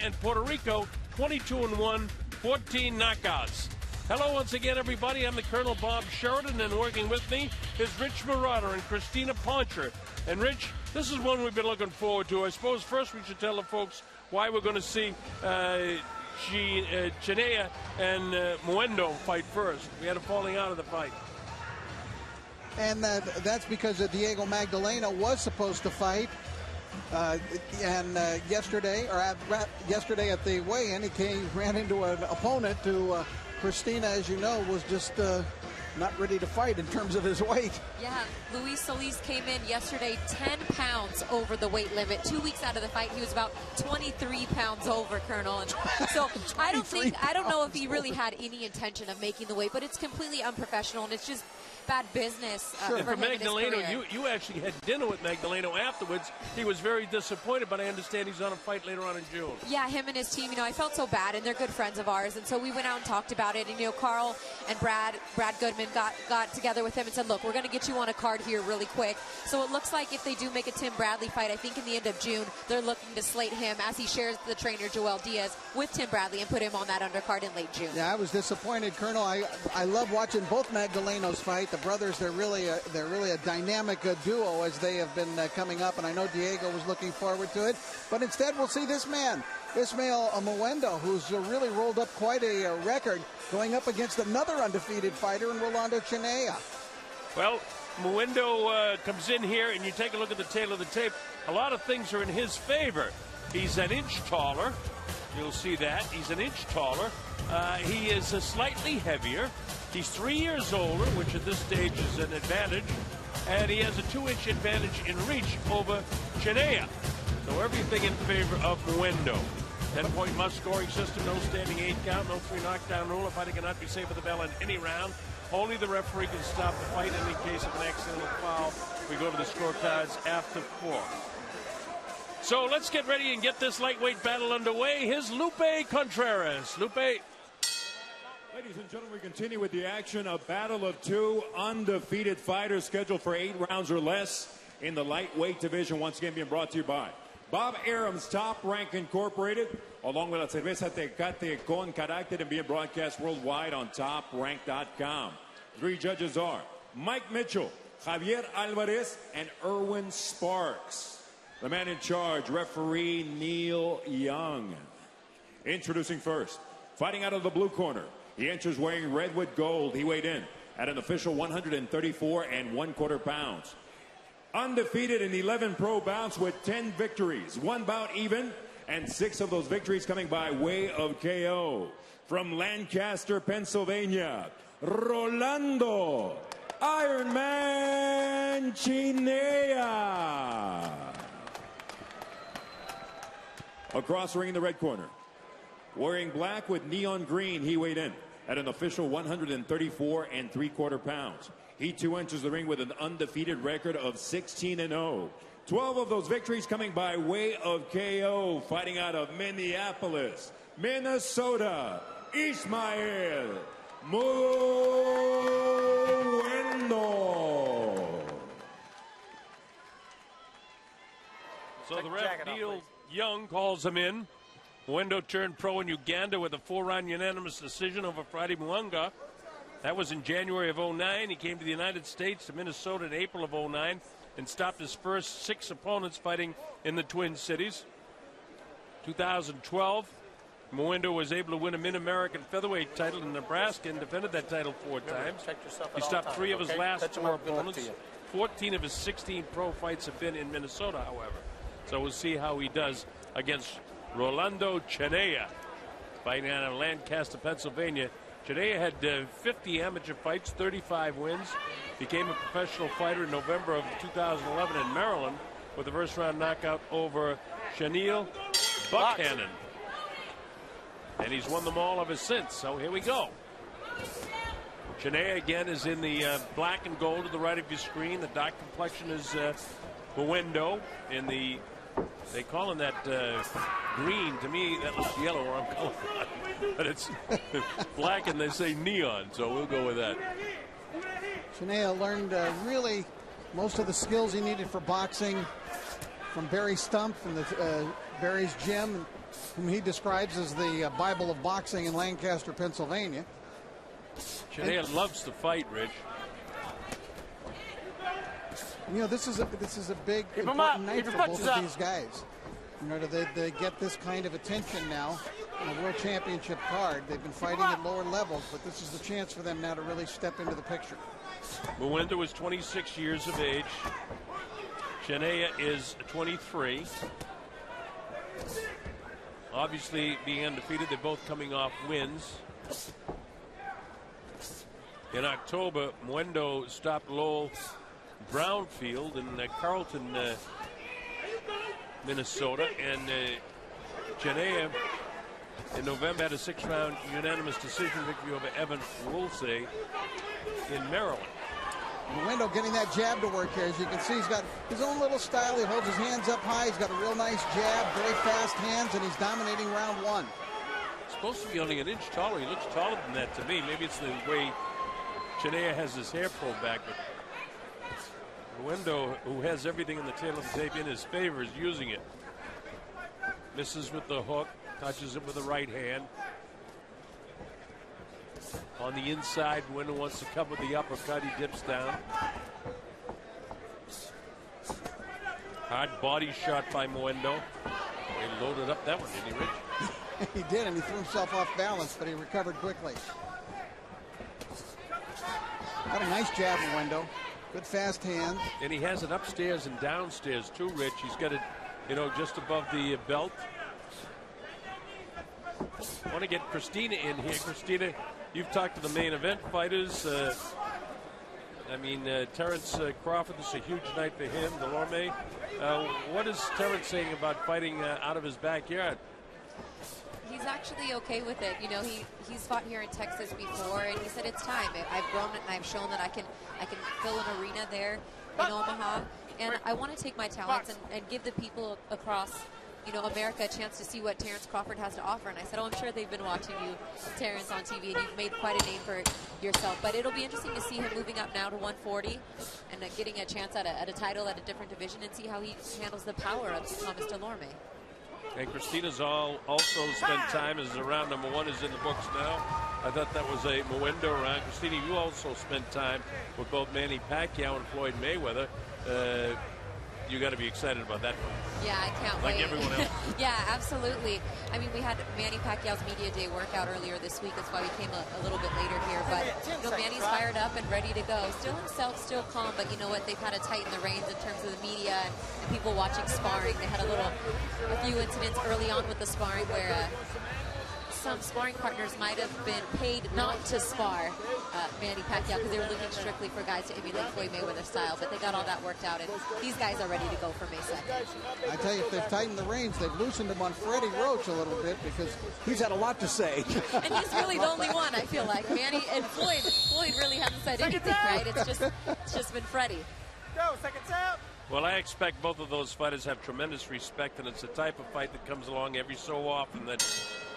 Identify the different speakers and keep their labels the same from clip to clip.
Speaker 1: and Puerto Rico, 22-1, 14 knockouts. Hello once again, everybody. I'm the Colonel Bob Sheridan, and working with me is Rich Marauder and Christina Poncher. And Rich, this is one we've been looking forward to. I suppose first we should tell the folks why we're going to see Chinea and Muwendo fight first. We had a falling out of the fight.
Speaker 2: And that's because Diego Magdaleno was supposed to fight. Yesterday at the weigh-in, he ran into an opponent who Christina, as you know, was just not ready to fight in terms of his weight.
Speaker 3: Yeah, Luis Solis came in yesterday 10 pounds over the weight limit. 2 weeks out of the fight, he was about 23 pounds over, Colonel. And so I don't know if he really had any intention of making the weight, but it's completely unprofessional, and it's just bad business for him
Speaker 1: Magdaleno,
Speaker 3: in his career.
Speaker 1: you actually had dinner with Magdaleno afterwards. He was very disappointed, but I understand he's on a fight later on in June.
Speaker 3: Yeah, him and his team, I felt so bad, and they're good friends of ours, and so we went out and talked about it, and Carl and Brad Goodman got together with him and said, look, we're going to get you on a card here really quick. So it looks like if they do make a Tim Bradley fight, I think in the end of June, they're looking to slate him as he shares the trainer Joel Diaz with Tim Bradley and put him on that undercard in late June.
Speaker 2: Yeah, I was disappointed, Colonel. I love watching both Magdalenos fight. The brothers, they're really a dynamic duo as they have been coming up, and I know Diego was looking forward to it. But instead, we'll see this man, Ismail Muwendo, who's really rolled up quite a record, going up against another undefeated fighter in Rolando Chinea.
Speaker 1: Well, Muwendo comes in here, and you take a look at the tail of the tape. A lot of things are in his favor. He's an inch taller. You'll see that. He's an inch taller. He is slightly heavier. He's 3 years older, which at this stage is an advantage. And he has a 2-inch advantage in reach over Chinea. So everything in favor of Muwendo. 10-point must-scoring system, no standing 8 count, no 3 knockdown rule. A fighter cannot be safe with the bell in any round. Only the referee can stop the fight in the case of an accidental foul. We go to the scorecards after 4. So let's get ready and get this lightweight battle underway. Here's Lupe Contreras. Lupe.
Speaker 4: Ladies and gentlemen, we continue with the action. A battle of 2 undefeated fighters scheduled for 8 rounds or less in the lightweight division. Once again being brought to you by Bob Arum's Top Rank Incorporated, along with La Cerveza Tecate con Carácter, and being broadcast worldwide on TopRank.com. 3 judges are Mike Mitchell, Javier Alvarez, and Erwin Sparks. The man in charge, referee Neil Young. Introducing first, fighting out of the blue corner. He enters wearing redwood gold. He weighed in at an official 134 1/4 pounds. Undefeated in 11 pro bouts with 10 victories, 1 bout even, and 6 of those victories coming by way of KO. From Lancaster, Pennsylvania, Rolando Ironman Chinea. Across the ring in the red corner, wearing black with neon green, he weighed in at an official 134 3/4 pounds. He too enters the ring with an undefeated record of 16-0. 12 of those victories coming by way of KO, fighting out of Minneapolis, Minnesota, Ismail Muwendo.
Speaker 1: So the ref, Neil Young, calls him in. Muwendo turned pro in Uganda with a 4-round unanimous decision over Friday Muwanga. That was in January of 09. He came to the United States, to Minnesota in April of 09, and stopped his first 6 opponents fighting in the Twin Cities. 2012, Muwendo was able to win a Mid-American featherweight title in Nebraska and defended that title 4 times. He stopped 3 of his last 4 opponents. 14 of his 16 pro fights have been in Minnesota, however. So we'll see how he does against Rolando Chinea, fighting out of Lancaster, Pennsylvania. Chinea had 50 amateur fights, 35 wins. Became a professional fighter in November of 2011 in Maryland with a first-round knockout over Chanel Buchanan. And he's won them all ever since. So here we go. Chinea again is in the black and gold to the right of your screen. The dark complexion is Muwendo in the, they call him that green. To me, that looks yellow where I'm calling it. But it's black and they say neon, so we'll go with that.
Speaker 2: Chinea learned really most of the skills he needed for boxing from Barry Stump from Barry's gym. whom he describes as the Bible of boxing in Lancaster, Pennsylvania.
Speaker 1: Chinea loves to fight, Rich.
Speaker 2: You know, this is a big, important night for both of these guys. You know, they get this kind of attention now on a World Championship card. They've been fighting at lower levels, but this is the chance for them now to really step into the picture.
Speaker 1: Muwendo is 26 years of age. Chinea is 23. Obviously, being undefeated, they're both coming off wins. In October, Muwendo stopped Lowell Brownfield in Carlton, Minnesota, and Chinea in November had a 6-round unanimous decision victory over Evan Woolsey in Maryland.
Speaker 2: Muwendo getting that jab to work here. As you can see, he's got his own little style. He holds his hands up high. He's got a real nice jab, very fast hands, and he's dominating round one.
Speaker 1: Supposed to be only an inch taller. He looks taller than that to me. Maybe it's the way Chinea has his hair pulled back, but Muwendo, who has everything in the tail of the tape in his favor, is using it. Misses with the hook, touches it with the right hand. On the inside, Muwendo wants to cover the uppercut. He dips down. Hard body shot by Muwendo. He loaded up that one, didn't he, Rich?
Speaker 2: He did, and he threw himself off balance, but he recovered quickly. Got a nice jab, Muwendo. Good fast hand. And
Speaker 1: he has it upstairs and downstairs too, Rich. He's got it, you know, just above the belt. I want to get Christina in here. Christina, you've talked to the main event fighters. I mean, Terrence Crawford, this is a huge night for him. Delorme. What is Terrence saying about fighting out of his backyard?
Speaker 3: He's actually okay with it. You know, he's fought here in Texas before, and he said it's time. I've grown it, and I've shown that I can fill an arena there in Omaha, and I want to take my talents and give the people across, you know, America a chance to see what Terrence Crawford has to offer. And I said, oh, I'm sure they've been watching you, Terrence, on TV, and you've made quite a name for yourself. But it'll be interesting to see him moving up now to 140 and getting a chance at a title at a different division, and see how he handles the power of Thomas Delorme.
Speaker 1: And Christina's also spent time as round number 1 is in the books now. I thought that was a Muwendo round. Christina, you also spent time with both Manny Pacquiao and Floyd Mayweather. You got to be excited about that one.
Speaker 3: Yeah, I can't
Speaker 1: wait. Like everyone else.
Speaker 3: Yeah, absolutely. I mean, we had Manny Pacquiao's media day workout earlier this week. That's why we came a little bit later here. But you know, Manny's fired up and ready to go. Still himself, still calm. But you know what? They've had to tighten the reins in terms of the media and people watching sparring. They had a few incidents early on with the sparring where some sparring partners might have been paid not to spar Manny Pacquiao because they were looking strictly for guys to emulate Floyd Mayweather style, but they got all that worked out, and these guys are ready to go for May 2nd.
Speaker 2: I tell you, if they've tightened the reins, they've loosened him on Freddie Roach a little bit because he's had a lot to say.
Speaker 3: And he's really the only one, I feel like. Manny and Floyd really haven't said anything, right? It's just been Freddie.
Speaker 5: Go, seconds out.
Speaker 1: Well, I expect both of those fighters have tremendous respect, and it's a type of fight that comes along every so often that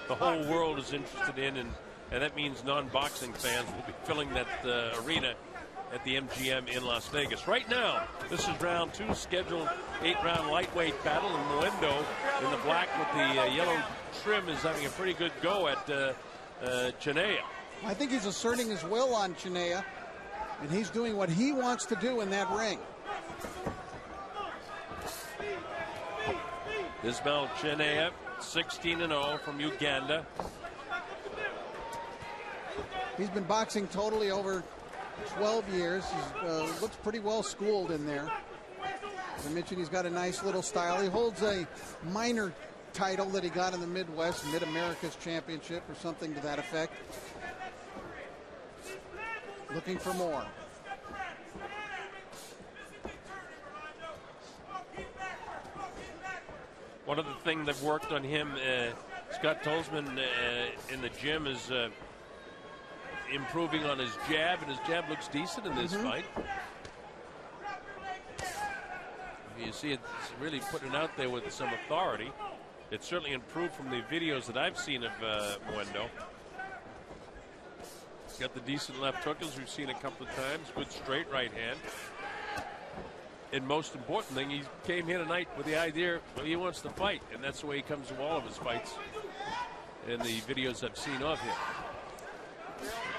Speaker 1: the whole world is interested in, and that means non-boxing fans will be filling that arena at the MGM in Las Vegas. Right now, this is round 2, scheduled 8-round lightweight battle, and Muwendo in the black with the yellow trim is having a pretty good go at Chinea.
Speaker 2: I think he's asserting his will on Chinea, and he's doing what he wants to do in that ring.
Speaker 1: Ismail Chinea, 16-0 from Uganda.
Speaker 2: He's been boxing totally over 12 years. He looks pretty well schooled in there. As I mentioned, he's got a nice little style. He holds a minor title that he got in the Midwest, Mid-America's Championship or something to that effect. Looking for more.
Speaker 1: One of the things that worked on him, Scott Tolzman in the gym, is improving on his jab, and his jab looks decent in this fight. You see it's really putting it out there with some authority. It's certainly improved from the videos that I've seen of Muwendo. He's got the decent left hook, as we've seen a couple of times. Good straight right hand. And most important thing, he came here tonight with the idea, well, he wants to fight, and that's the way he comes to all of his fights in the videos I've seen of him.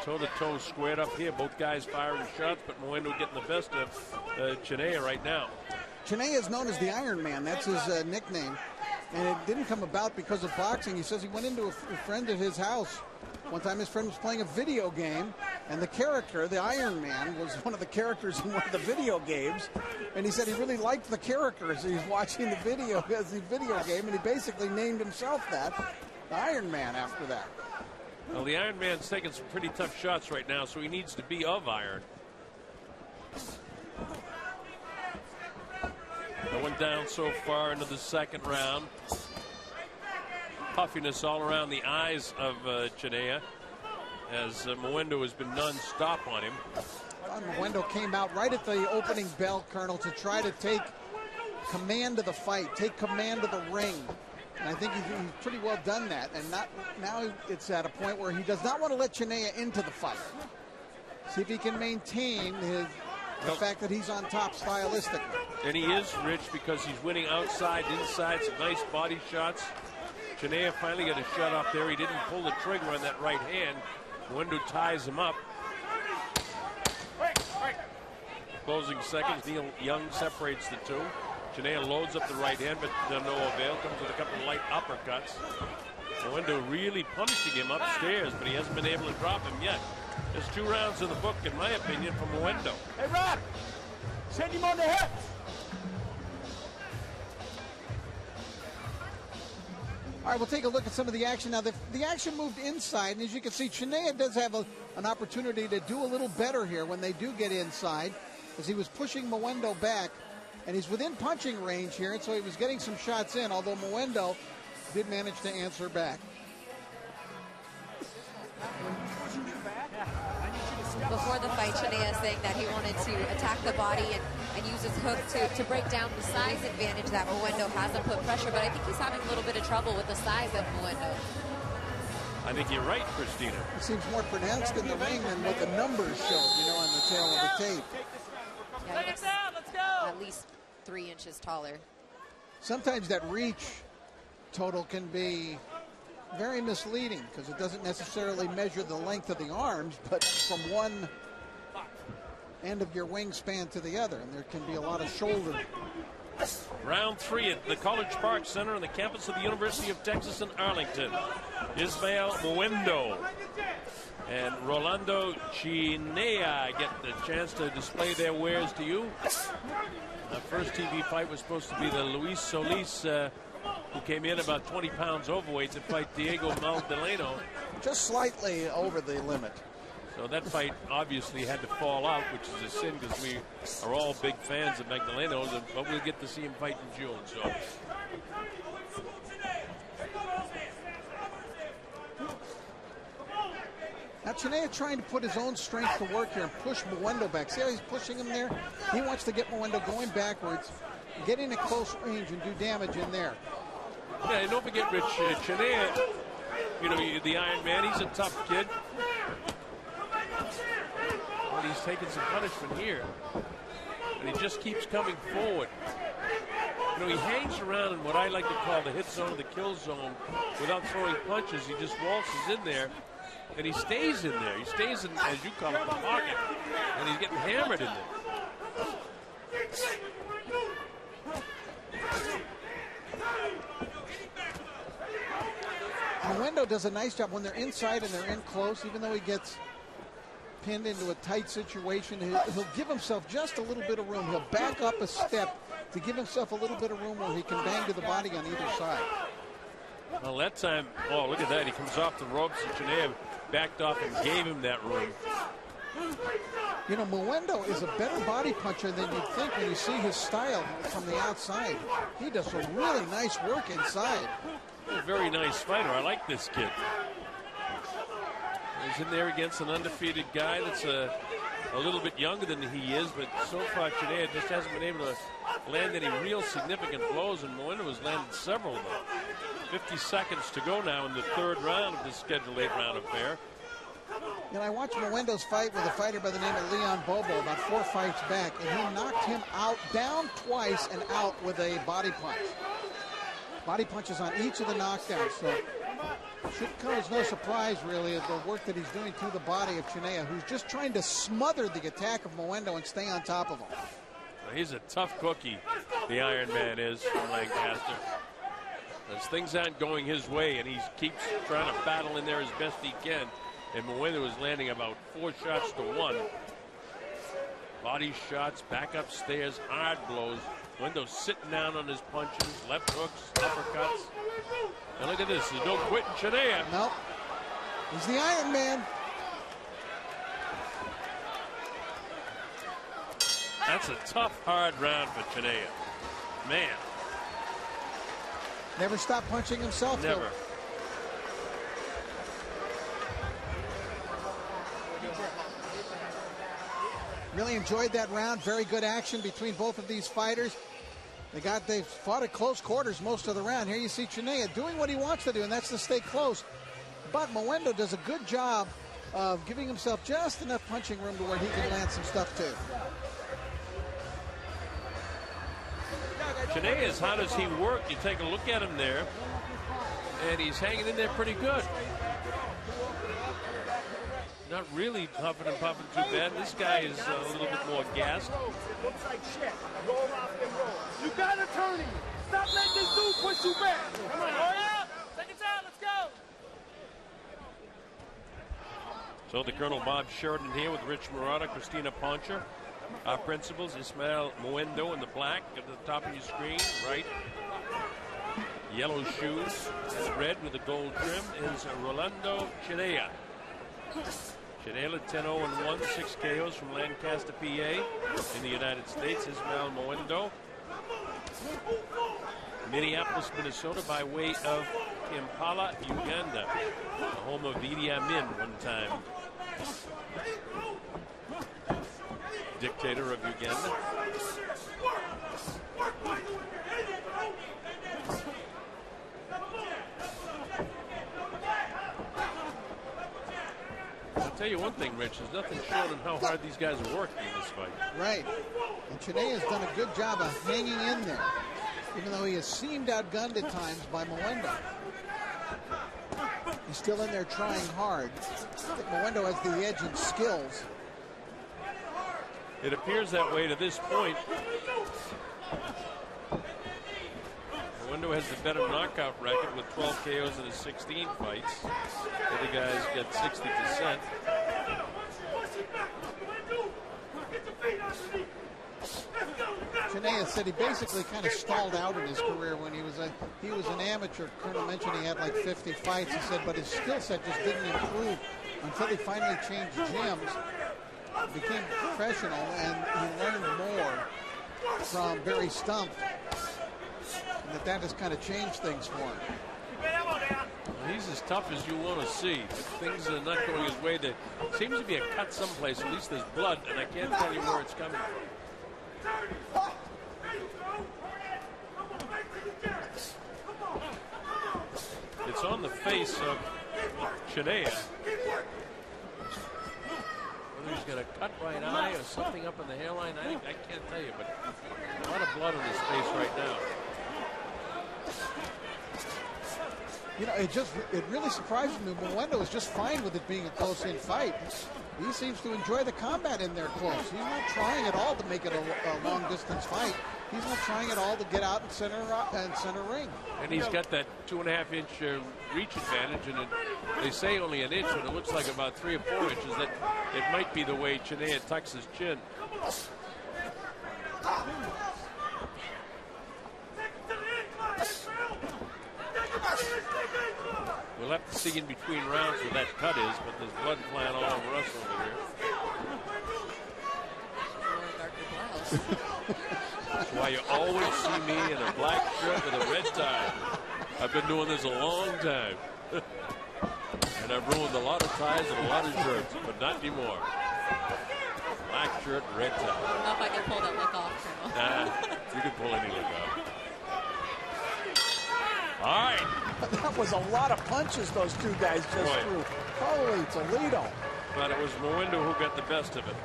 Speaker 1: Toe-to-toe squared up here, both guys firing shots, but Muwendo getting the best of Chinea right now.
Speaker 2: Chinea is known as the Iron Man. That's his nickname. And it didn't come about because of boxing. He says he went into a friend of his house. One time his friend was playing a video game, and the character, the Iron Man, was one of the characters in one of the video games. And he said he really liked the character as he was watching the video game, and he basically named himself that, the Iron Man, after that.
Speaker 1: Well, the Iron Man's taking some pretty tough shots right now, so he needs to be of iron. No one down so far into the second round. Puffiness all around the eyes of Chinea, as Muwendo has been non-stop on him.
Speaker 2: Muwendo came out right at the opening bell, Colonel, to try to take command of the fight, take command of the ring. And I think he's pretty well done that. And now it's at a point where he does not want to let Chinea into the fight. See if he can maintain the fact that he's on top stylistically.
Speaker 1: And he is, Rich, because he's winning outside, inside, some nice body shots. Chinea finally got a shot up there. He didn't pull the trigger on that right hand. Muwendo ties him up. Closing seconds, Neil Young separates the two. Chinea loads up the right hand, but to no avail. Comes with a couple of light uppercuts. Muwendo really punishing him upstairs, but he hasn't been able to drop him yet. There's 2 rounds in the book, in my opinion, for Muwendo.
Speaker 5: Hey, Rob, send him on the hip.
Speaker 2: All right, we'll take a look at some of the action. Now, the action moved inside, and as you can see, Chinea does have an opportunity to do a little better here when they do get inside, as he was pushing Muwendo back, and he's within punching range here, and so he was getting some shots in, although Muwendo did manage to answer back.
Speaker 3: Before the fight, Chinea saying that he wanted to attack the body and use his hook to break down the size advantage that Muwendo has and put pressure, but I think he's having a little bit of trouble with the size of Muwendo.
Speaker 1: I think you're right, Christina.
Speaker 2: It seems more pronounced in the ring than what the numbers showed, on the tail of the tape.
Speaker 3: Yeah, he looks at least 3 inches taller.
Speaker 2: Sometimes that reach total can be very misleading because it doesn't necessarily measure the length of the arms, but from one end of your wingspan to the other, and there can be a lot of shoulder.
Speaker 1: Round 3 at the College Park Center on the campus of the University of Texas in Arlington. Ismail Muwendo and Rolando Chinea get the chance to display their wares to you. The first TV fight was supposed to be the Luis Solis, who came in about 20 pounds overweight to fight Diego Magdaleno.
Speaker 2: Just slightly over the limit.
Speaker 1: So that fight obviously had to fall out, which is a sin because we are all big fans of Magdaleno, but we'll get to see him fight in June. So.
Speaker 2: Now Chinea trying to put his own strength to work here and push Muwendo back. See how he's pushing him there? He wants to get Muwendo going backwards, get in a close range and do damage in there.
Speaker 1: Yeah, and don't forget, Rich, Chinea, the Iron Man, he's a tough kid. But he's taking some punishment here. And he just keeps coming forward. He hangs around in what I like to call the hit zone, the kill zone, without throwing punches. He just waltzes in there. And he stays in there. He stays in, as you call it, the pocket. And he's getting hammered in there.
Speaker 2: Muwendo does a nice job when they're inside and they're in close, even though he gets pinned into a tight situation. He'll give himself just a little bit of room. He'll back up a step to give himself a little bit of room where he can bang to the body on either side.
Speaker 1: Well, that time, oh, look at that. He comes off the ropes, and Chinea backed off and gave him that room.
Speaker 2: Muwendo is a better body puncher than you'd think when you see his style from the outside. He does some really nice work inside.
Speaker 1: He's a very nice fighter. I like this kid. He's in there against an undefeated guy that's a little bit younger than he is, but so far Chinea just hasn't been able to land any real significant blows, and Muwendo has landed several of them. 50 seconds to go now in the third round of this scheduled 8-round affair.
Speaker 2: And I watched Muwendo's fight with a fighter by the name of Leon Bobo about 4 fights back, and he knocked him out, down twice and out with a body punch. Body punches on each of the knockdowns, so should come as no surprise, really, at the work that he's doing to the body of Chinea, who's just trying to smother the attack of Muwendo and stay on top of him.
Speaker 1: He's a tough cookie, the Iron Man is, from Lancaster. As things aren't going his way, and he keeps trying to battle in there as best he can. And Muwendo is landing about 4 shots to 1. Body shots, back upstairs, hard blows. Muwendo's sitting down on his punches, left hooks, uppercuts. And look at this, there's no quitting Chinea.
Speaker 2: Nope. He's the Iron Man.
Speaker 1: That's a tough, hard round for Chinea. Man.
Speaker 2: Never stopped punching himself,
Speaker 1: Never.
Speaker 2: though. Really enjoyed that round. Very good action between both of these fighters. They fought at close quarters most of the round. Here you see Chinea doing what he wants to do, and that's to stay close. But Muwendo does a good job of giving himself just enough punching room to where he can land some stuff too.
Speaker 1: Chinea, as hard as he worked, you take a look at him there, and he's hanging in there pretty good. Not really huffing and puffing too bad. This guy is a little bit more gassed.
Speaker 5: Looks like shit. Roll off and roll. You got a turning. Stop letting this dude push you back. Come on. Hurry up. Second time. Let's go.
Speaker 1: So the Colonel Bob Sheridan here with Rich Murata, Christina Poncher. Our principals, Ismail Muwendo in the black at the top of your screen, right. Yellow shoes and red with the gold trim is Rolando Chinea. Chinea 10-0-1, 6 KOs from Lancaster, PA in the United States. Ismail Muwendo, Minneapolis, Minnesota by way of Kampala, Uganda, the home of Idi Amin one time. Dictator of Uganda. I'll tell you one thing, Rich, there's nothing short on how hard these guys are working in this fight.
Speaker 2: Right. And Chinea has done a good job of hanging in there, even though he has seemed outgunned at times by Muwendo. He's still in there trying hard. I think Muwendo has the edge in skills.
Speaker 1: It appears that way to this point. Muwendo has the better knockout record with 12 KOs in his 16 fights. The other guys get 60%.
Speaker 2: Chinea said he basically kind of stalled out in his career when he was an amateur. Colonel mentioned he had like 50 fights. He said, but his skill set just didn't improve until he finally changed gyms, became professional, and he learned more from Barry Stump. And that has kind of changed things for him.
Speaker 1: He's as tough as you want to see. If things are not going his way, there seems to be a cut someplace. At least there's blood, and I can't tell you where it's coming from. It's on the face of Chinea. Whether he's got a cut right eye or something up in the hairline, I can't tell you, but a lot of blood on his face right now.
Speaker 2: You know, it really surprises me. Muwendo is just fine with it being a close-in fight. He seems to enjoy the combat in there close. He's not trying at all to make it a long-distance fight. He's not trying at all to get out and center ring.
Speaker 1: And he's got that 2.5-inch reach advantage, and they say only an inch, but it looks like about 3 or 4 inches. That it might be the way Chinea tucks his chin. We'll have to see in between rounds where that cut is, but there's blood flying all over us over here. That's why you always see me in a black shirt with a red tie. I've been doing this a long time. And I've ruined a lot of ties and a lot of shirts, but not anymore. Black shirt, red tie.
Speaker 3: I don't know if I can pull that look off, Colonel.
Speaker 1: Nah, you can pull any look off. All right.
Speaker 2: That was a lot of punches those two guys just threw. Holy Toledo.
Speaker 1: But it was Muwendo who got the best of it.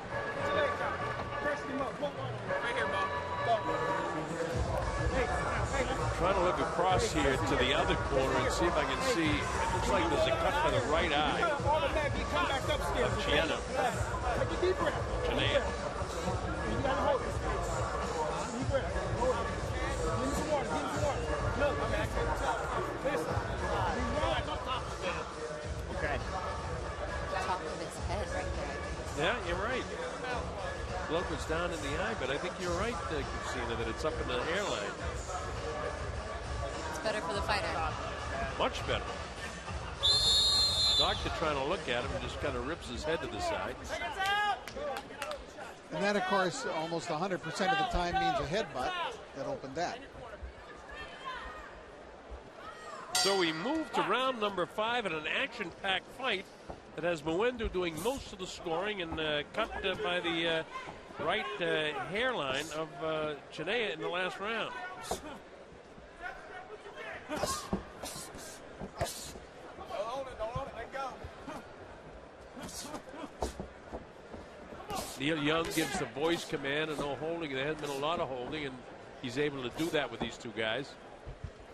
Speaker 1: Trying to look across here to the other corner and see if I can see. It looks like there's a cut for the right eye of Chinea.
Speaker 3: Okay. Top of his head right there.
Speaker 1: Yeah, you're right. Blood was down in the eye, but I think you're right, Christina, that it's up in the hairline.
Speaker 3: It's better for the fighter.
Speaker 1: Much better. Doctor trying to look at him and just kind of rips his head to the side.
Speaker 2: And that, of course, almost 100% of the time means a headbutt that opened that.
Speaker 1: So we move to round number 5 in an action-packed fight that has Muwendo doing most of the scoring and cut by the right hairline of Chinea in the last round. Neil Young gives the voice command and no holding. There has been a lot of holding, and he's able to do that with these two guys.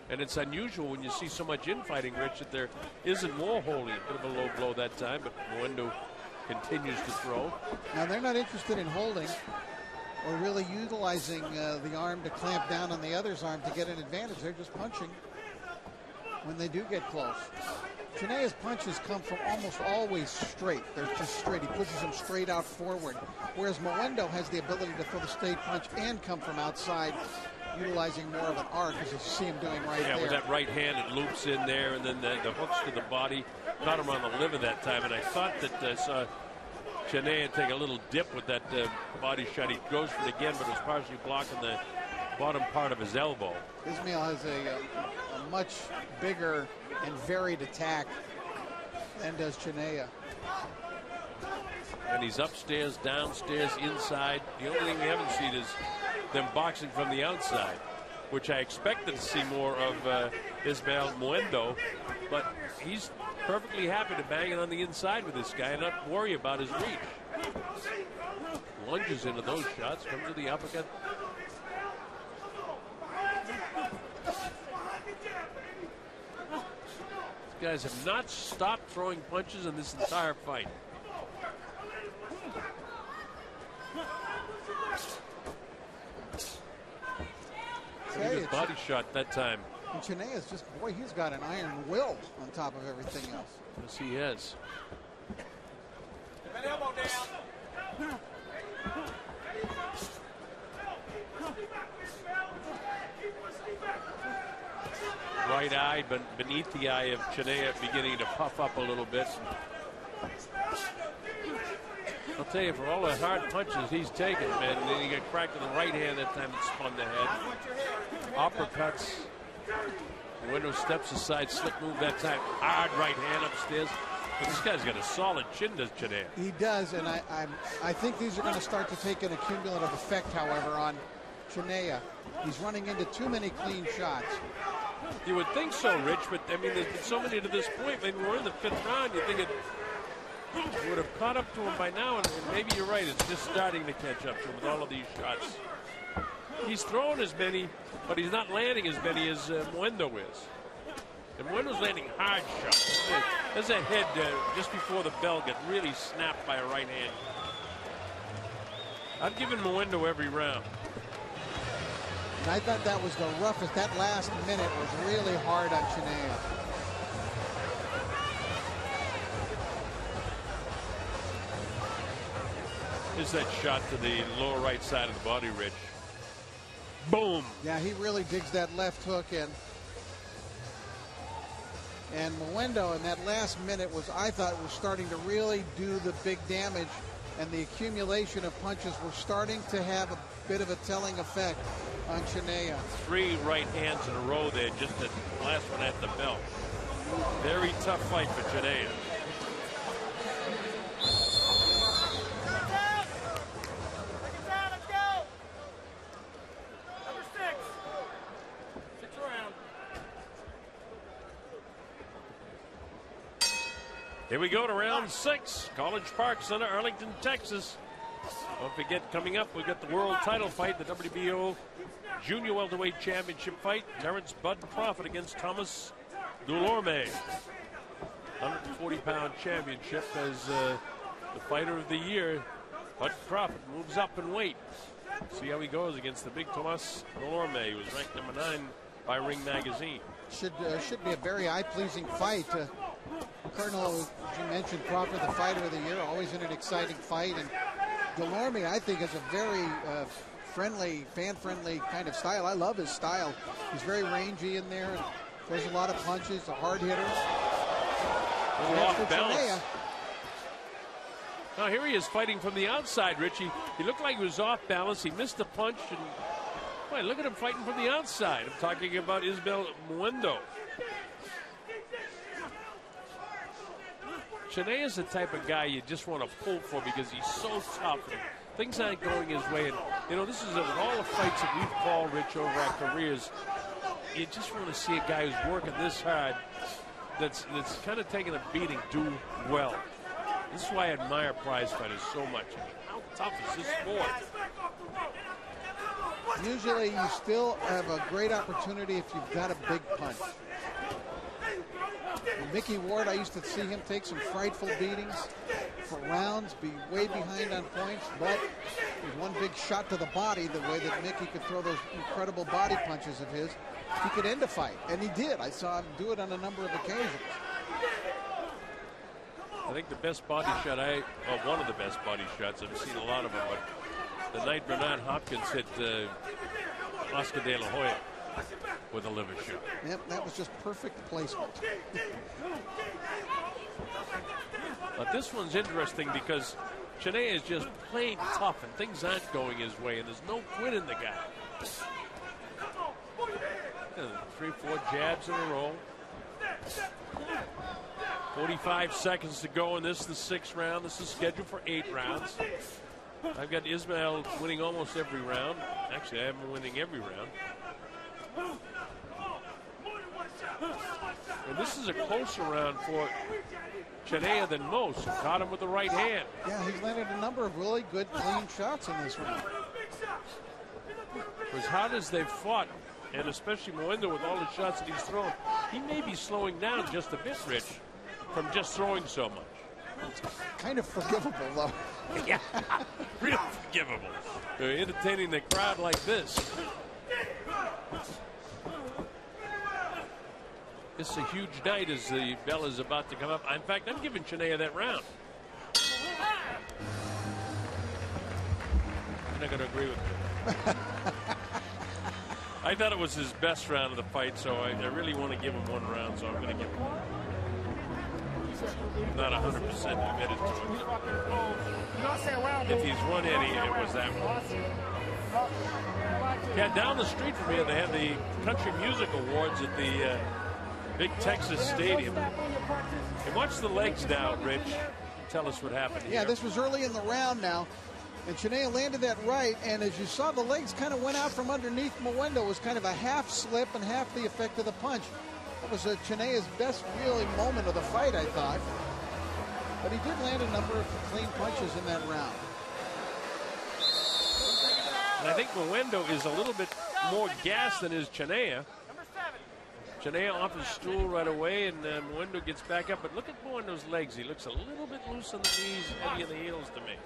Speaker 1: And it's unusual when you see so much infighting, Rich, that there isn't more holding. A bit of a low blow that time, but Muwendo continues to throw.
Speaker 2: Now, they're not interested in holding or really utilizing the arm to clamp down on the other's arm to get an advantage. They're just punching when they do get close. Chinea's punches come from almost always straight. They're just straight. He pushes them straight out forward. Whereas Muwendo has the ability to throw the straight punch and come from outside, utilizing more of an arc, as you see him doing right there.
Speaker 1: Yeah, with that right hand, it loops in there, and then the hooks to the body. Caught him on the liver that time, and I thought that I saw Chinea take a little dip with that body shot. He goes for it again, but it was partially blocking the bottom part of his elbow.
Speaker 2: Ismail has a much bigger and varied attack than does Chinea.
Speaker 1: And he's upstairs, downstairs, inside. The only thing we haven't seen is them boxing from the outside, which I expected to see more of Ismail Muwendo, but he's perfectly happy to bang it on the inside with this guy and not worry about his reach. Lunges into those shots, comes to the uppercut. These guys have not stopped throwing punches in this entire fight. Hey, a body shot that time.
Speaker 2: And Chinea's just, boy, he's got an iron will on top of everything else.
Speaker 1: Yes, he has.
Speaker 5: Elbow down.
Speaker 1: Right eye, but beneath the eye of Chinea beginning to puff up a little bit. I'll tell you, for all the hard punches he's taken, man, and then he got cracked in the right hand that time and spun the head. Uppercuts. Muwendo steps aside, slip move that time. Hard right hand upstairs. But this guy's got a solid chin, does Chinea?
Speaker 2: He does, and I think these are going to start to take an accumulative effect, however, on Chinea. He's running into too many clean shots.
Speaker 1: You would think so, Rich, but I mean, there's been so many to this point. Maybe we're in the 5th round. You think it would have caught up to him by now, and maybe you're right. It's just starting to catch up to him with all of these shots. He's throwing as many, but he's not landing as many as Muwendo is. And Muwendo's landing hard shots. There's a head just before the bell get really snapped by a right hand. I've given Muwendo every round.
Speaker 2: And I thought that was the roughest. That last minute was really hard on Chinea.
Speaker 1: Here's that shot to the lower right side of the body, Rich. Boom.
Speaker 2: Yeah, he really digs that left hook in. And Muwendo in that last minute I thought, was starting to really do the big damage. And the accumulation of punches were starting to have a bit of a telling effect on Chinea.
Speaker 1: 3 right hands in a row there, just the last one at the belt. Very tough fight for Chinea. Here we go to round 6. College Park Center, Arlington, Texas. Don't forget, coming up, we got the world title fight, the WBO Junior Welterweight Championship fight. Terrence Bud Crawford against Thomas Dulorme. 140-pound championship as the fighter of the year. Bud Crawford moves up in weight. See how he goes against the big Thomas Dulorme, who was ranked number 9 by Ring Magazine.
Speaker 2: Should be a very eye-pleasing fight. Colonel, as you mentioned, Crawford, the fighter of the year, always in an exciting fight. And Dulorme, I think, is a very friendly, fan-friendly kind of style. I love his style. He's very rangy in there and throws a lot of punches, a hard hitter.
Speaker 1: Off balance. Now here he is fighting from the outside, Richie. He looked like he was off balance. He missed a punch, and boy, look at him fighting from the outside. I'm talking about Ismail Muwendo. Chinea is the type of guy you just want to pull for because he's so tough. And things aren't going his way. And, you know, this is of all the fights that we've called, Rich, over our careers, you just want to see a guy who's working this hard that's kind of taking a beating do well. This is why I admire prize fighters so much. I mean, how tough is this sport?
Speaker 2: Usually you still have a great opportunity if you've got a big punch. And Mickey Ward, I used to see him take some frightful beatings for rounds, be way behind on points, but with one big shot to the body, the way that Mickey could throw those incredible body punches of his, he could end a fight, and he did. I saw him do it on a number of occasions.
Speaker 1: I think the best body shot, one of the best body shots, I've seen a lot of them, but the night Bernard Hopkins hit Oscar De La Hoya with a liver shot.
Speaker 2: Yep, that was just perfect placement.
Speaker 1: But this one's interesting because Chinea is just plain tough and things aren't going his way, and there's no quit in the guy. 3-4 jabs in a row. 45 seconds to go, and this is the 6th round. This is scheduled for 8 rounds. I've got Ismail winning almost every round. Actually, I have him winning every round. And this is a closer round for Chinea than most. Caught him with the right hand.
Speaker 2: Yeah, he's landed a number of really good, clean shots in this round.
Speaker 1: For as hard as they've fought, and especially Muwendo with all the shots that he's thrown, he may be slowing down just a bit, Rich, from just throwing so much.
Speaker 2: It's kind of forgivable, though.
Speaker 1: Yeah, real forgivable. They're entertaining the crowd like this. This is a huge night as the bell is about to come up. In fact, I'm giving Chinea that round. You're not going to agree with me. I thought it was his best round of the fight, so I really want to give him 1 round, so I'm going to give him 1. Not 100% committed to it. If he's won any, it was that one. Yeah, down the street from here, they have the Country Music Awards at the big Texas Stadium. And watch the legs now, Rich. Tell us what happened here.
Speaker 2: Yeah, this was early in the round now. And Chinea landed that right, and as you saw, the legs kind of went out from underneath Muwendo. It was kind of a half slip and half the effect of the punch. That was Chinea's best really moment of the fight, I thought. But he did land a number of clean punches in that round.
Speaker 1: And I think Muwendo is a little bit more gassed than is Chinea. Chinea off his stool right away, and Muwendo gets back up. But look at Muwendo's legs. He looks a little bit loose on the knees, heavy on the heels to me.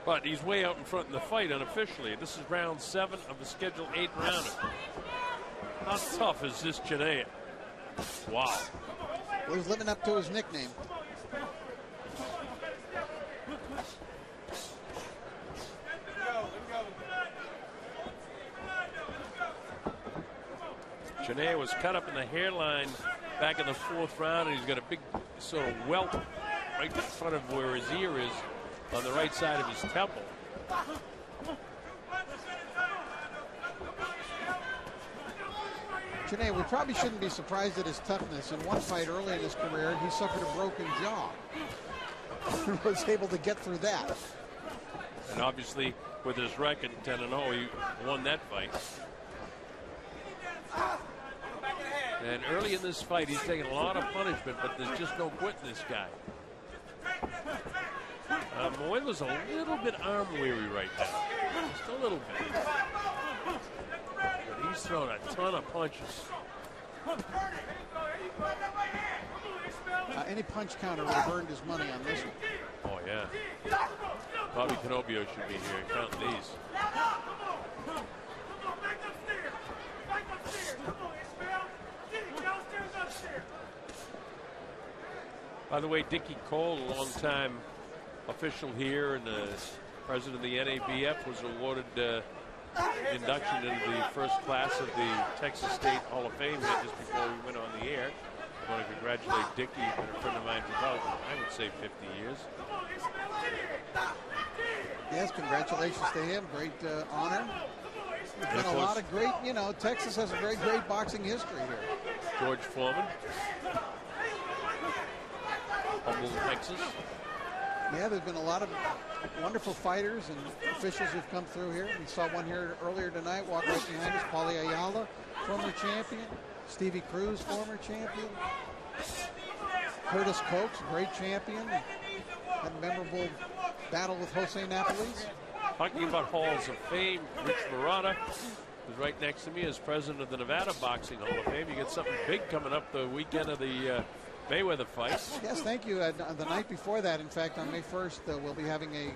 Speaker 1: But he's way out in front in the fight unofficially. This is round 7 of the scheduled 8 rounder. How tough is this Chinea? Wow.
Speaker 2: Well, he's living up to his nickname.
Speaker 1: Chinea was cut up in the hairline back in the 4th round, and he's got a big sort of welt right in front of where his ear is on the right side of his temple.
Speaker 2: Chinea, we probably shouldn't be surprised at his toughness. In one fight early in his career, he suffered a broken jaw. Was able to get through that.
Speaker 1: And obviously, with his record 10-0, he won that fight. And early in this fight, he's taking a lot of punishment, but there's just no quitting this guy. Muwendo's a little bit arm weary right now. Just a little bit. But he's thrown a ton of punches.
Speaker 2: Any punch counter would have earned his money on this one.
Speaker 1: Oh, yeah. Bobby Canobio should be here and counting these. By the way, Dickie Cole, a long-time official here and the president of the NABF, was awarded induction into the first class of the Texas State Hall of Fame here just before we went on the air. I want to congratulate Dickie. He's been a friend of mine for about, I would say, 50 years.
Speaker 2: Yes, congratulations to him. Great honor. There's been a lot of great, Texas has a very great boxing history here.
Speaker 1: George Foreman. Humboldt, Texas.
Speaker 2: Yeah, there's been a lot of wonderful fighters and officials who've come through here. We saw one here earlier tonight, walk right behind us, Paulie Ayala, former champion. Stevie Cruz, former champion. Curtis Cokes, great champion. Had a memorable battle with Jose Napoles.
Speaker 1: Talking about Halls of Fame, Rich Murata, who's right next to me, is president of the Nevada Boxing Hall of Fame. You get something big coming up the weekend of the Mayweather fight.
Speaker 2: Yes, thank you. The night before that, in fact, on May 1st, we'll be having a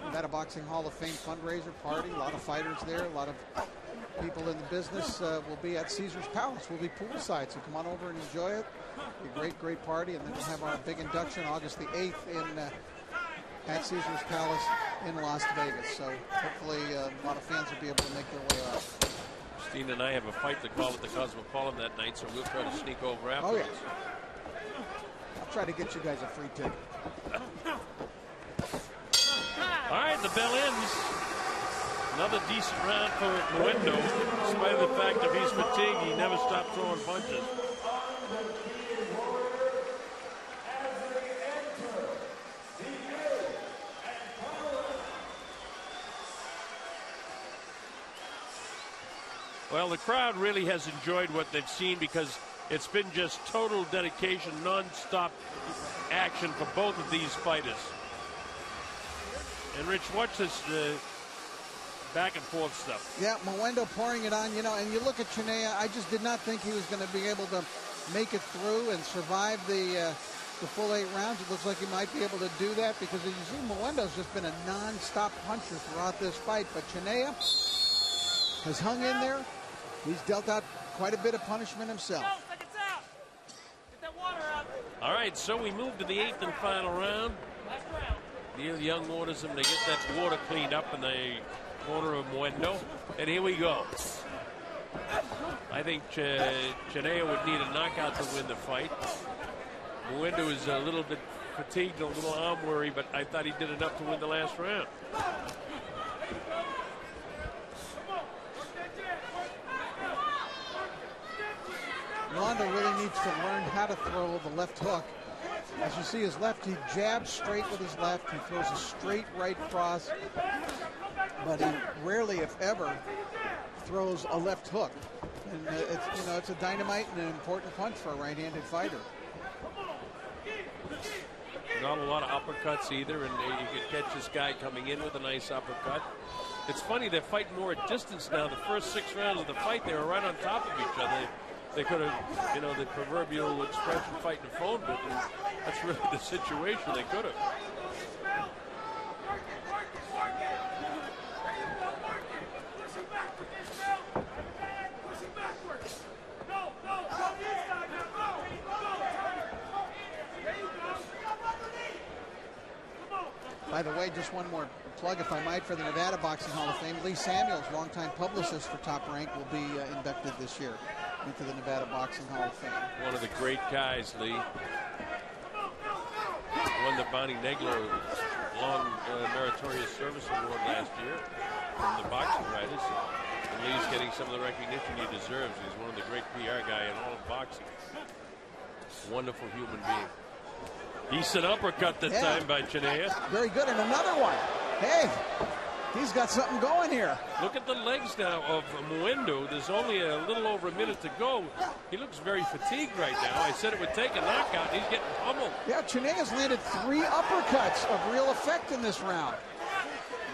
Speaker 2: Nevada Boxing Hall of Fame fundraiser party. A lot of fighters there, a lot of people in the business will be at Caesar's Palace. We'll be poolside, so come on over and enjoy it. It'll be a great, great party, and then we'll have our big induction August the 8th at Caesar's Palace in Las Vegas. So hopefully a lot of fans will be able to make their way out.
Speaker 1: Christine and I have a fight to call at the Cosmopolitan that night, so we'll try to sneak over afterwards.
Speaker 2: Oh, yes. I'll try to get you guys a free ticket.
Speaker 1: All right, the bell ends. Another decent round for Muwendo. Despite the fact that he's fatigued, he never stopped throwing punches. Well, the crowd really has enjoyed what they've seen because it's been just total dedication, non-stop action for both of these fighters. And Rich, watch this back and forth stuff.
Speaker 2: Yeah, Muwendo pouring it on, and you look at Chinea, I just did not think he was going to be able to make it through and survive the full 8 rounds. It looks like he might be able to do that because as you see, Muwendo's just been a non-stop puncher throughout this fight, but Chinea has hung in there. He's dealt out quite a bit of punishment himself.
Speaker 1: All right, so we move to the 8th and final round. Neil Young orders him to get that water cleaned up in the corner of Muwendo. And here we go. I think Chinea would need a knockout to win the fight. Muwendo is a little bit fatigued, a little arm weary, but I thought he did enough to win the last round.
Speaker 2: Rolando really needs to learn how to throw the left hook. As you see his left, he jabs straight with his left. He throws a straight right cross, but he rarely, if ever, throws a left hook. And it's a dynamite and an important punch for a right-handed fighter.
Speaker 1: Not a lot of uppercuts either, and you can catch this guy coming in with a nice uppercut. It's funny, they're fighting more at distance now. The first 6 rounds of the fight, they were right on top of each other. They could have, the proverbial expression, fighting a phone book. And that's really the situation. They could have.
Speaker 2: By the way, just one more plug, if I might, for the Nevada Boxing Hall of Fame. Lee Samuels, longtime publicist for Top Rank, will be inducted this year into the Nevada Boxing Hall of Fame.
Speaker 1: One of the great guys, Lee. Won the Bonnie Negro Long Meritorious Service Award last year from the boxing writers. And Lee's getting some of the recognition he deserves. He's one of the great PR guy in all of boxing. Wonderful human being. Decent uppercut that time by Chinea.
Speaker 2: Very good, and another one. Hey, He's got something going here.
Speaker 1: Look at the legs now of Muwendo. There's only a little over a minute to go. He looks very fatigued right now. I said it would take a knockout. He's getting pummeled.
Speaker 2: Yeah, Chinea's landed 3 uppercuts of real effect in this round.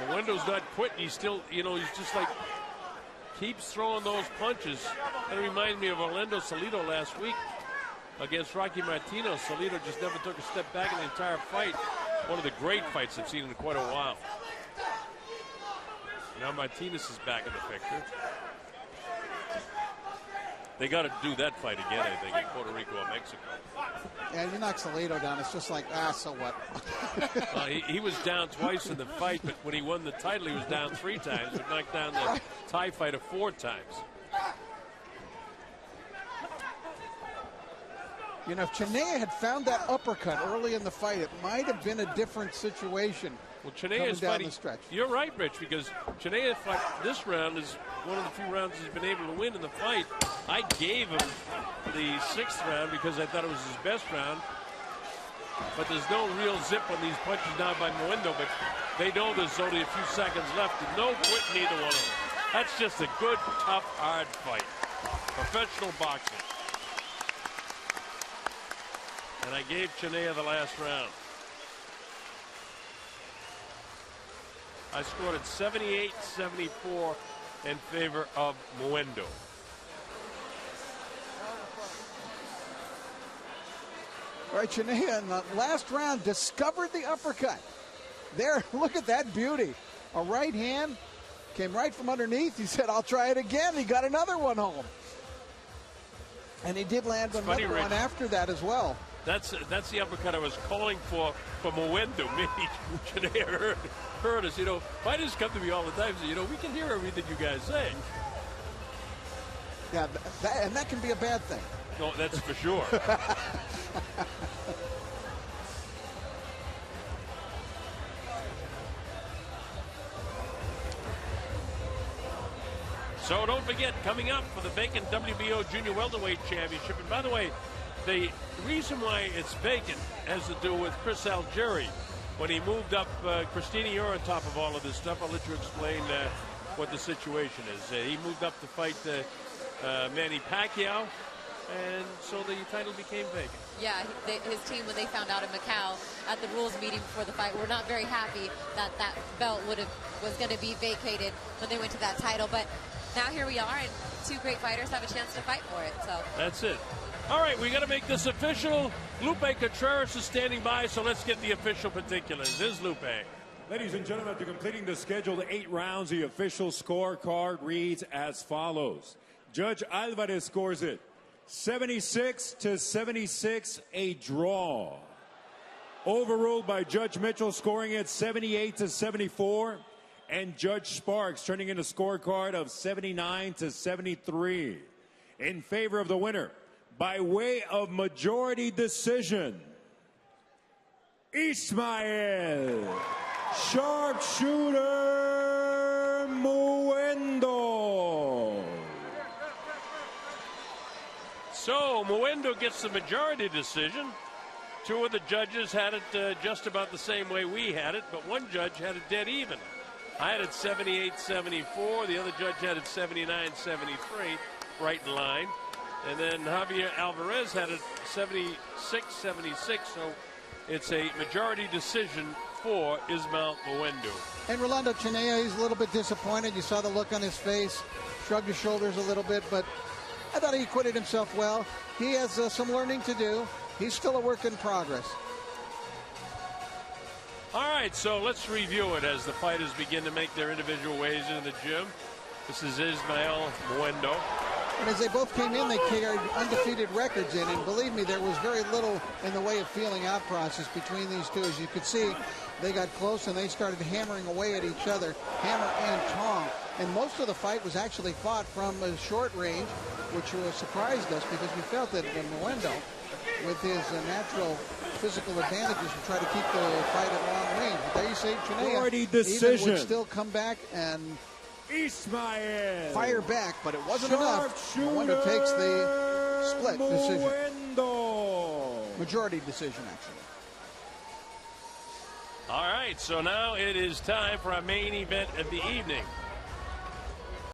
Speaker 1: Muwendo's not quitting. He's still, he's just like keeps throwing those punches. That reminds me of Orlando Salido last week against Rocky Martinez. Salido just never took a step back in the entire fight. One of the great fights I've seen in quite a while. Now Martinez is back in the picture. They got to do that fight again, I think, in Puerto Rico or Mexico.
Speaker 2: Yeah, you knock Salido down. It's just like, so what?
Speaker 1: He was down twice in the fight, but when he won the title, he was down 3 times. He knocked down the Thai fighter 4 times.
Speaker 2: You know, if Chinea had found that uppercut early in the fight, it might have been a different situation.
Speaker 1: Well, Chinea's fighting.
Speaker 2: The stretch.
Speaker 1: You're right, Rich, because Chinea fight this round is one of the few rounds he's been able to win in the fight. I gave him the 6th round because I thought it was his best round. But there's no real zip on these punches now by Muwendo, but they know there's only a few seconds left. And no quitting either one of them. That's just a good, tough, hard fight. Professional boxing. And I gave Chinea the last round. I scored it 78-74 in favor of Muwendo.
Speaker 2: All right, Chinea in the last round discovered the uppercut. There, look at that beauty. A right hand came right from underneath. He said, I'll try it again. He got another one home. And he did land another one after that as well.
Speaker 1: That's the uppercut I was calling for Muwendo. Maybe Chinea heard us. Fighters come to me all the time and say, we can hear everything you guys say.
Speaker 2: Yeah, and that can be a bad thing.
Speaker 1: No, that's for sure. So don't forget, coming up for the vacant WBO Junior Welterweight Championship. And by the way, the reason why it's vacant has to do with Chris Algieri. When he moved up, Christina, you're on top of all of this stuff. I'll let you explain what the situation is. He moved up to fight Manny Pacquiao, and so the title became vacant.
Speaker 3: Yeah, his team, when they found out in Macau at the rules meeting before the fight, were not very happy that that belt was going to be vacated when they went to that title. But now here we are, and 2 great fighters have a chance to fight for it. So
Speaker 1: that's it. All right, we got to make this official. Lupe Contreras is standing by, so let's get the official particulars. This is Lupe.
Speaker 4: Ladies and gentlemen, after completing the scheduled 8 rounds, the official scorecard reads as follows. Judge Alvarez scores it 76-76, a draw. Overruled by Judge Mitchell, scoring it 78-74, and Judge Sparks turning in a scorecard of 79-73 in favor of the winner. By way of majority decision, Ismail Sharpshooter Muwendo.
Speaker 1: So Muwendo gets the majority decision. 2 of the judges had it just about the same way we had it, but one judge had it dead even. I had it 78-74. The other judge had it 79-73, right in line. And then Javier Alvarez had it 76-76, so it's a majority decision for Ismail Muwendo.
Speaker 2: And Rolando Chinea, he's a little bit disappointed. You saw the look on his face, shrugged his shoulders a little bit, but I thought he acquitted himself well. He has some learning to do. He's still a work in progress.
Speaker 1: All right, so let's review it as the fighters begin to make their individual ways into the gym. This is Ismail Muwendo.
Speaker 2: And as they both came in, they carried undefeated records in. And believe me, there was very little in the way of feeling out process between these two. As you could see, they got close and they started hammering away at each other, hammer and tong. And most of the fight was actually fought from a short range, which surprised us because we felt that Muwendo, with his natural physical advantages, would try to keep the fight at long range. But there you see, Chinea even would still come back and
Speaker 4: Ismail
Speaker 2: fire back, but it wasn't enough. Muwendo takes the split decision. Majority decision, actually.
Speaker 1: All right, so now it is time for our main event of the evening.